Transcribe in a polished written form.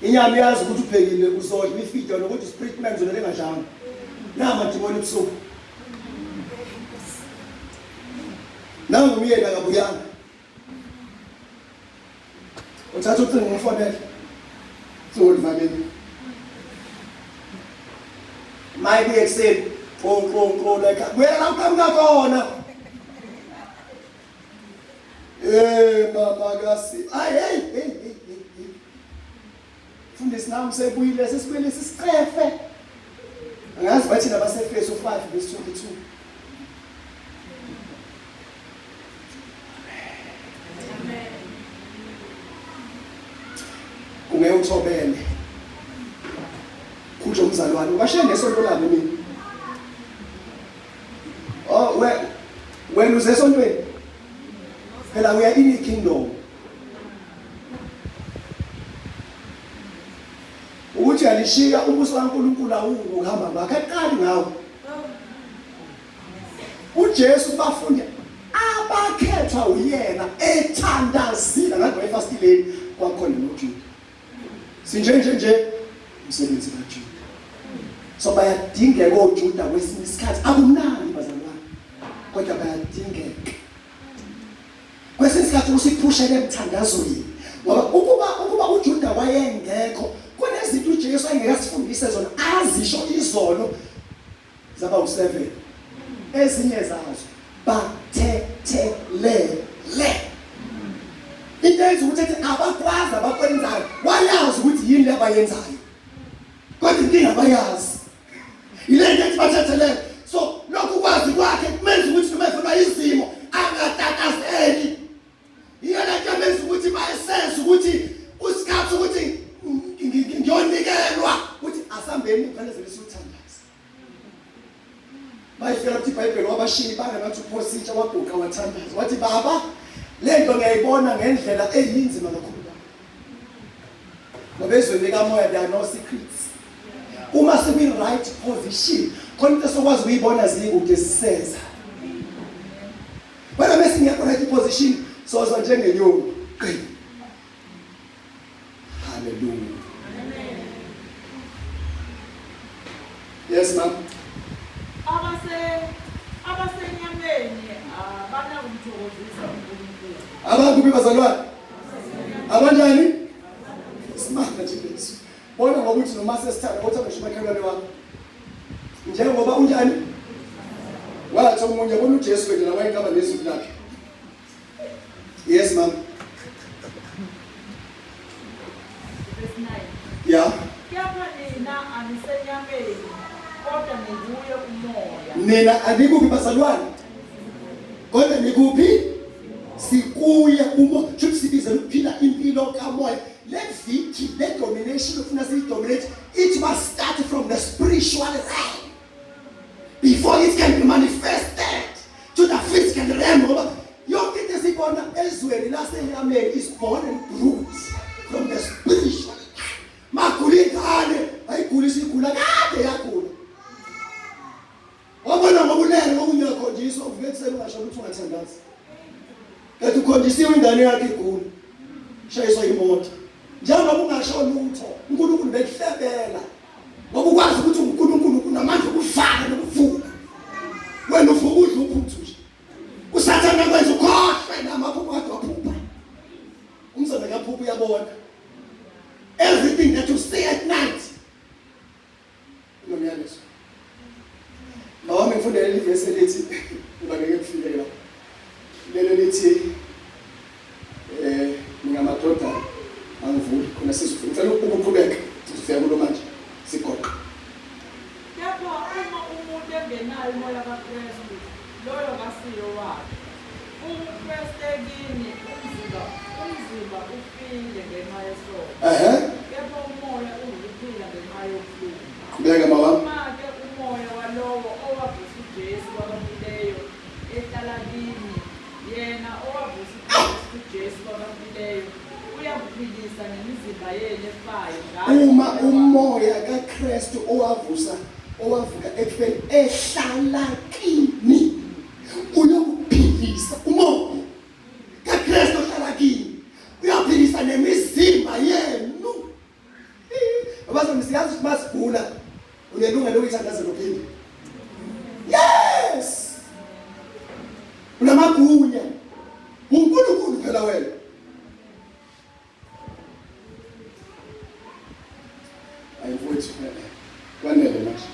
Inyama yazi ukuthi uphekile uzodla ifida nokuthi spirit man zona lengajanga. Nama ndibona ebusuku. Nangu umyeni akabuyanga. Uthatha ucingo umfonele. Singolivakeli. Maybe exceed. Qo like wena la uqhamuka khona. Mama kasi. Hey. Fundisi nami sebuyile sesikwele sisiqefe. Angazi bathi nabasefeso 5:22. Ungeyuthobele. Kuthi umzalwane ubashiye ngesonto lami mina. Oh, when uze esontweni. Phela we are in the kingdom. Ukuthi alishiya umbuso kaNkulunkulu awuko ukuhamba ngakho aqali ngawo. uJesu bafunde abakhethwa uyena ethandazile ngakho efastileni kwakhona noJuda. Sinje umsebenzi kaJuda. So bayadingeka oJuda kwesinye isikhathi akumnandi bazalwane. Kodwa bayadingeka. Kwesinye isikhathi usiphushele emthandazweni. Ngoba ukuba uJuda wayengekho kunezinto uJesu ayengekasifundise zona azisho izono zaba u7 ezinye zazo bathethelele into eyenza ukuthi abakwazi abakwenzayo wayazi ukuthi yini abayenzayo kodwa inkinga abayazi ile nto ethi bathethelele. So lokhu kwazi kwakhe kumenza ukuthi noma efuna izimo angatatazeli. Iyona nto emenza ukuthi bayesenza ukuthi usikhathi ukuthi ngiyonikelwa ukuthi asambeni kufanele sithandaze. Bayifika ukuthi iBhayibheli wabashiyi bangathi uPositsha waguqa wathandaza wathi baba lento ngiyayibona ngendlela eyinzima kakhulu. Ngoba ezweni likamoya there are no secrets. Uma sibi right position khona into sokwazi ukuyibona zikude siseza. Wena bese ngiyakho right position sozo njengenyoni. Hallelujah. Yes, ma'am. Abasenyameni banakumthokozisa uNkulunkulu. Abakuphi bazalwane? Abanjani? Simanga nje Yesu. Bona ngokuthi noma sesithanda ukuthi abashimakhelwane wakho. Njengoba unjani? Wathi umunye bona uJesu wena la wayekaba nezwi lakhe. Yes, ma'am. Yeah. Kepha nina anisenyameni kodwa nibuye umoya. Nina anikuphi bazalwane? Kodwa nikuphi? Sikuye umoya. Should sibiza ukuphila impilo kamoya. Let victory, let domination of us dominate. It must start from the spiritual realm before it can be manifested to the physical realm. Your kids is born elsewhere. Last Amen is born and brewed from the spiritual. Makulingane, ayikhulisa ikhula kade yakhula. Wabona ngobulele ngokunyakhonjiswa uvekusela ungasho ukuthi ungathandazi. Kanti ukhonjisiwe ingane yakhe igula. Shayiswa imoto. Njengoba ungasho lutho, uNkulunkulu bekuhlebela. Ngoba ukwazi ukuthi uNkulunkulu kunamandla okuvala nokuvuka. Wena uvuka udla uphuthu nje. Usathana kwenza ukhohlwe namaphupho akhe waphupha. Umzana kaphupha uyabona. Everything that you say at night. Nomyalezo. Mama ngifundele livesi elithi ngibangeke kufike la. Lelo lithi ngamadoda angivuli khona sizofika. Ngicela ukuqhubeka sizofika kulo manje sigoqa. Kepha uma umuntu engenayo umoya kaKristu loyo kasiyo wakhe. UKristu kini umzimba ufile ngenxa yesono. Kepha umoya uyiphila ngenxa yokuphila. Qhubeka mama. Manje umoya walowo owavusa uJesu kwabafileyo ehlala kini yena owavusa uJesu kwabafileyo uyakuphilisa nemizimba yenu efayo. Uma umoya kaKristu owavuka ekufeni ehlala kini uyokuphilisa. Umoya kaKristu ohlala kini uyaphilisa nemizimba yenu Abazalwane siyazi ukuthi masigula unelungelo lokuyithandazela uphinde. Yes. Unamagunya. uNkulunkulu phela wena. Ayifowethu phela. Kwanele manje.